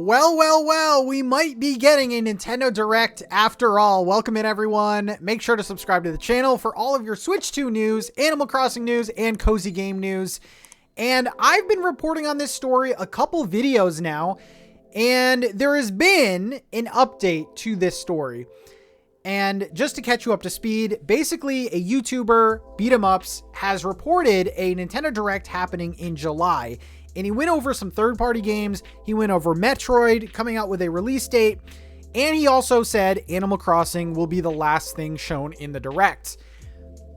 Well, we might be getting a Nintendo Direct after all. Welcome in, everyone. Make sure to subscribe to the channel for all of your Switch 2 news, Animal Crossing news, and Cozy Game news. And I've been reporting on this story a couple videos now, and there has been an update to this story. And just to catch you up to speed, basically a YouTuber, Beat 'em Ups, has reported a Nintendo Direct happening in July. And he went over some third-party games. He went over Metroid coming out with a release date. And he also said Animal Crossing will be the last thing shown in the Direct.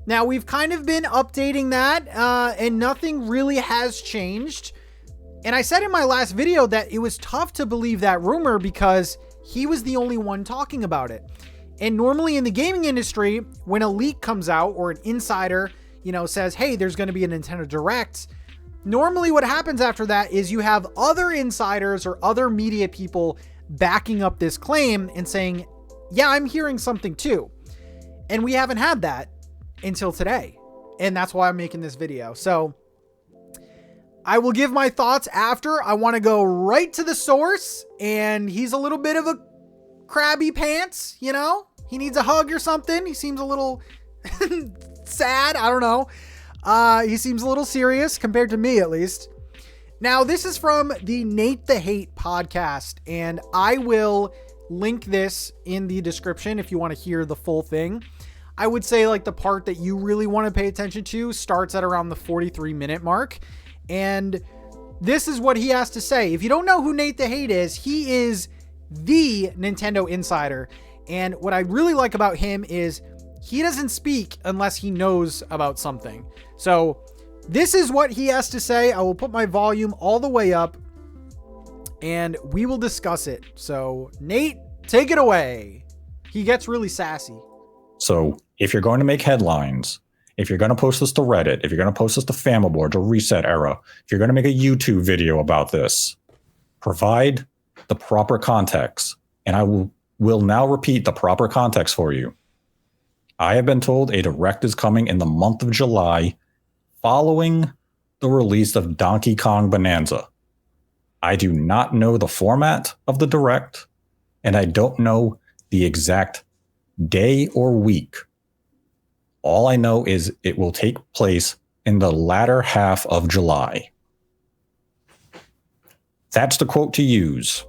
Now, we've kind of been updating that, and nothing really has changed. And I said in my last video that it was tough to believe that rumor because he was the only one talking about it. And normally in the gaming industry, when a leak comes out or an insider, says, hey, there's going to be a Nintendo Direct, normally what happens after that is you have other insiders or other media people backing up this claim and saying, yeah, I'm hearing something too. And we haven't had that until today. And that's why I'm making this video. So I will give my thoughts after. I want to go right to the source, and he's a little bit of a crabby pants, he needs a hug or something. He seems a little sad. I don't know. He seems a little serious compared to me, at least. Now, this is from the Nate the Hate podcast, and I will link this in the description if you want to hear the full thing. I would say like the part that you really want to pay attention to starts at around the 43-minute mark. And this is what he has to say. If you don't know who Nate the Hate is, he is the Nintendo insider. And what I really like about him is he doesn't speak unless he knows about something. So this is what he has to say. I will put my volume all the way up and we will discuss it. So Nate, take it away. He gets really sassy. So if you're going to make headlines, if you're going to post this to Reddit, if you're going to post this to Famaboard, to Reset Era, if you're going to make a YouTube video about this, provide the proper context. And I will now repeat the proper context for you. I have been told a Direct is coming in the month of July following the release of Donkey Kong Bonanza. I do not know the format of the Direct, and I don't know the exact day or week. All I know is it will take place in the latter half of July. That's the quote to use.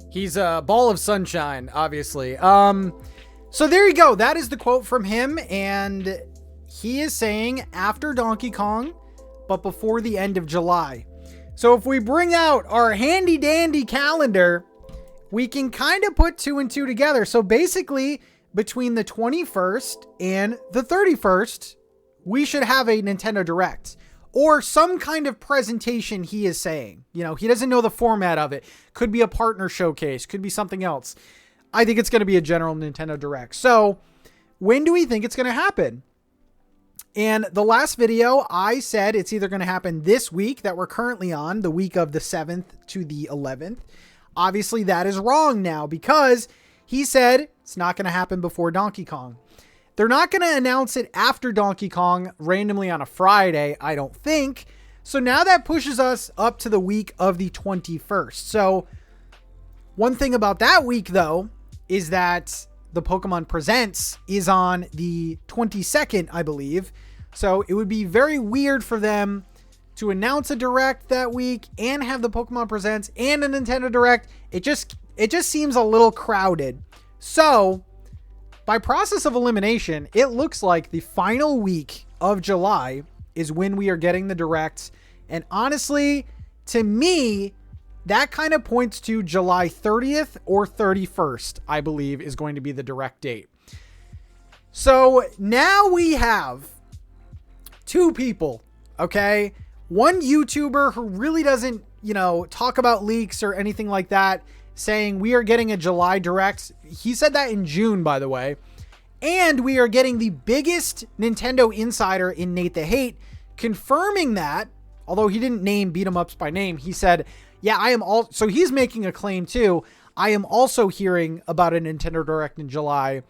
He's a ball of sunshine, obviously. So there you go. That is the quote from him. And he is saying after Donkey Kong, but before the end of July. So if we bring out our handy dandy calendar, we can kind of put 2 and 2 together. So basically between the 21st and the 31st, we should have a Nintendo Direct. Or some kind of presentation, he is saying. He doesn't know the format of it. Could be a partner showcase. Could be something else. I think it's going to be a general Nintendo Direct. So, when do we think it's going to happen? And the last video, I said it's either going to happen this week that we're currently on, the week of the 7th to the 11th. Obviously, that is wrong now because he said it's not going to happen before Donkey Kong. They're not going to announce it after Donkey Kong randomly on a Friday, I don't think. So now that pushes us up to the week of the 21st. So one thing about that week, though, is that the Pokemon Presents is on the 22nd, I believe. So it would be very weird for them to announce a Direct that week and have the Pokemon Presents and a Nintendo Direct. It just seems a little crowded. So by process of elimination, it looks like the final week of July is when we are getting the Directs. And honestly, to me, that kind of points to July 30th or 31st, I believe, is going to be the Direct date. So now we have 2 people, okay? One YouTuber who really doesn't, talk about leaks or anything like that, saying we are getting a July Direct. He said that in June, by the way. And we are getting the biggest Nintendo insider in Nate the Hate confirming that, although he didn't name Beat 'em Ups by name. He said, yeah, so he's making a claim too. I am also hearing about a Nintendo Direct in July.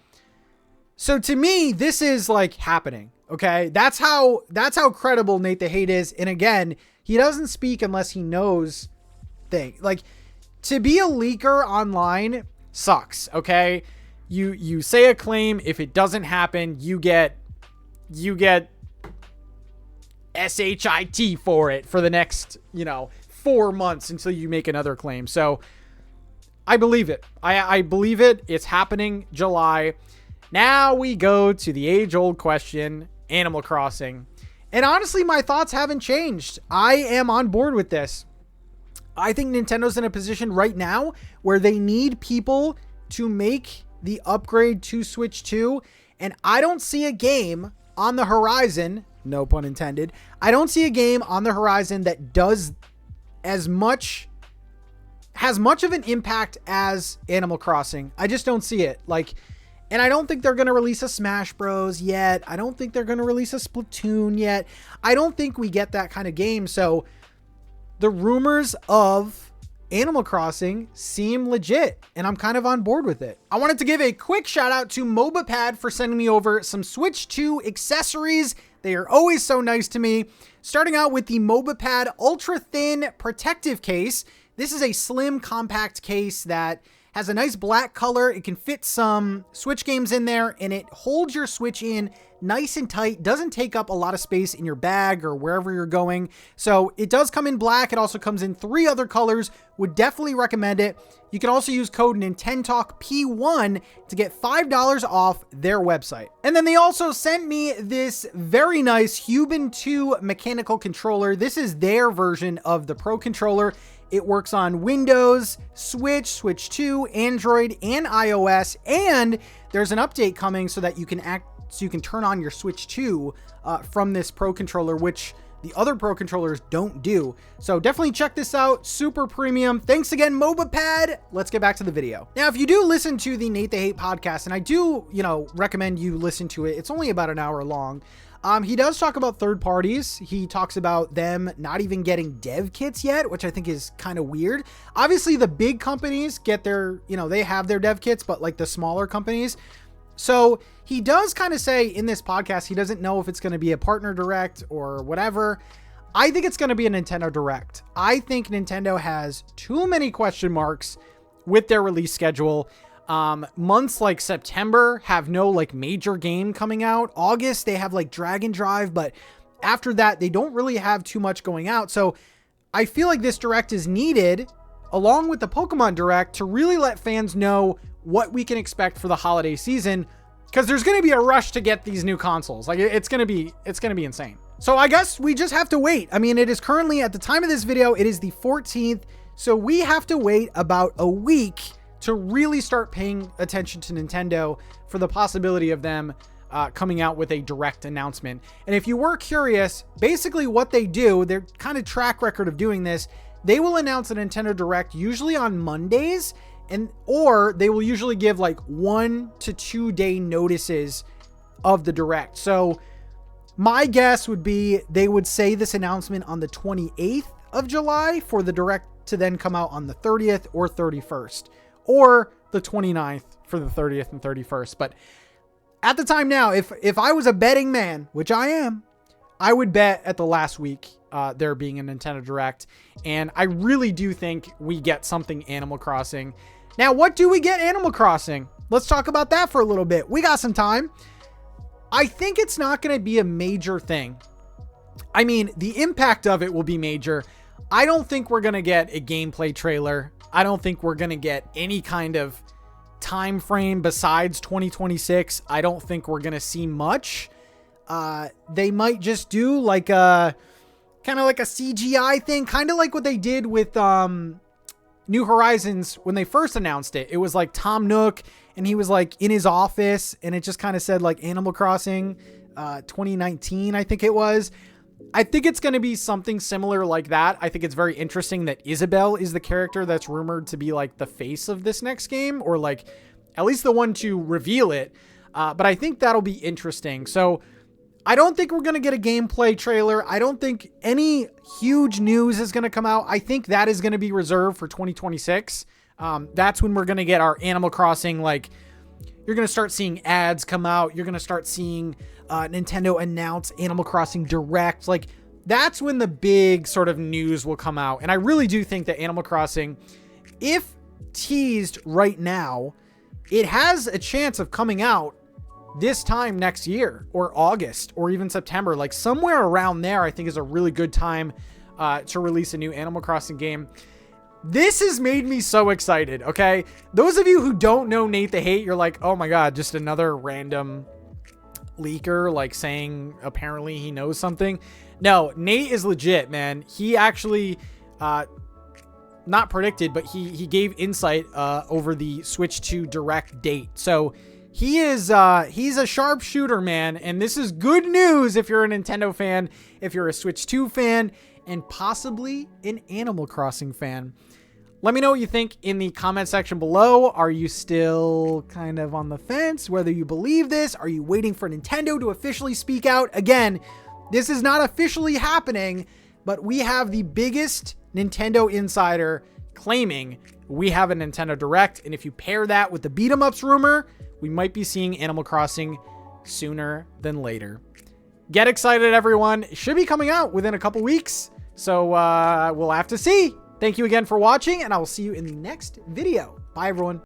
So to me, this is like happening. Okay. That's how credible Nate the Hate is. And again, he doesn't speak unless he knows thing. Like, to be a leaker online sucks, okay? You say a claim, if it doesn't happen, you get SHIT for it for the next, 4 months until you make another claim. So I believe it. I believe it. It's happening July. Now we go to the age-old question, Animal Crossing. And honestly, my thoughts haven't changed. I am on board with this. I think Nintendo's in a position right now where they need people to make the upgrade to Switch 2. And I don't see a game on the horizon, no pun intended. I don't see a game on the horizon that does has much of an impact as Animal Crossing. I just don't see it. And I don't think they're going to release a Smash Bros yet. I don't think they're going to release a Splatoon yet. I don't think we get that kind of game. So the rumors of Animal Crossing seem legit, and I'm kind of on board with it. I wanted to give a quick shout out to Mobapad for sending me over some Switch 2 accessories. They are always so nice to me. Starting out with the Mobapad Ultra Thin Protective Case. This is a slim, compact case that has a nice black color. It can fit some Switch games in there, and it holds your Switch in nice and tight. Doesn't take up a lot of space in your bag or wherever you're going. So it does come in black. It also comes in 3 other colors. Would definitely recommend it. You can also use code NintenTalkP1 to get $5 off their website. And then they also sent me this very nice Huben 2 mechanical controller. This is their version of the Pro Controller. It works on Windows, Switch, Switch 2, Android, and iOS. And there's an update coming so that you can turn on your Switch 2 from this Pro Controller, which the other Pro Controllers don't do. So definitely check this out. Super premium. Thanks again, Mobapad. Let's get back to the video. Now, if you do listen to the Nate the Hate podcast, and I do, recommend you listen to it. It's only about an hour long. He does talk about third parties. He talks about them not even getting dev kits yet, which I think is kind of weird. Obviously, the big companies get their, they have their dev kits, but like the smaller companies. So he does kind of say in this podcast, he doesn't know if it's going to be a partner direct or whatever. I think it's going to be a Nintendo direct. I think Nintendo has too many question marks with their release schedule. Months like September have no major game coming out. August, they have Dragon Drive, but after that, they don't really have too much going out. So I feel like this direct is needed along with the Pokemon Direct to really let fans know what we can expect for the holiday season, because there's going to be a rush to get these new consoles. It's going to be insane. So I guess we just have to wait. I mean, it is currently, at the time of this video, it is the 14th. So we have to wait about a week to really start paying attention to Nintendo for the possibility of them coming out with a direct announcement. And if you were curious, basically what they do, their kind of track record of doing this, they will announce a Nintendo Direct usually on Mondays, or they will usually give 1 to 2 day notices of the Direct. So my guess would be they would say this announcement on the 28th of July for the Direct to then come out on the 30th or 31st. Or the 29th for the 30th and 31st. But at the time now, if I was a betting man, which I am, I would bet at the last week there being a Nintendo Direct. And I really do think we get something Animal Crossing. Now, what do we get Animal Crossing? Let's talk about that for a little bit. We got some time. I think it's not going to be a major thing. I mean, the impact of it will be major. I don't think we're going to get a gameplay trailer. I don't think we're going to get any kind of time frame besides 2026. I don't think we're going to see much. They might just do a kind of like a CGI thing, kind of like what they did with New Horizons when they first announced it. It was Tom Nook, and he was in his office, and it just kind of said Animal Crossing 2019, I think it was. I think it's going to be something similar like that. I think it's very interesting that Isabelle is the character that's rumored to be the face of this next game, or at least the one to reveal it. But I think that'll be interesting. So I don't think we're going to get a gameplay trailer. I don't think any huge news is going to come out. I think that is going to be reserved for 2026. That's when we're going to get our Animal Crossing. You're going to start seeing ads come out. You're going to start seeing Nintendo announce Animal Crossing Direct. that's when the big sort of news will come out. And I really do think that Animal Crossing, if teased right now, it has a chance of coming out this time next year, or August, or even September. Like somewhere around there, I think is a really good time to release a new Animal Crossing game. This has made me so excited, okay? Those of you who don't know Nate the Hate, you're like, oh my God, just another random leaker, like saying apparently he knows something. No, Nate is legit, man. He actually, not predicted, but he gave insight over the Switch 2 Direct date. So he's a sharpshooter, man. And this is good news if you're a Nintendo fan, if you're a Switch 2 fan, and possibly an Animal Crossing fan. Let me know what you think in the comment section below. Are you still kind of on the fence whether you believe this? Are you waiting for Nintendo to officially speak out? Again, this is not officially happening, but we have the biggest Nintendo insider claiming we have a Nintendo Direct. And if you pair that with the beat 'em ups rumor, we might be seeing Animal Crossing sooner than later. Get excited, everyone. It should be coming out within a couple weeks. So we'll have to see. Thank you again for watching, and I will see you in the next video. Bye, everyone.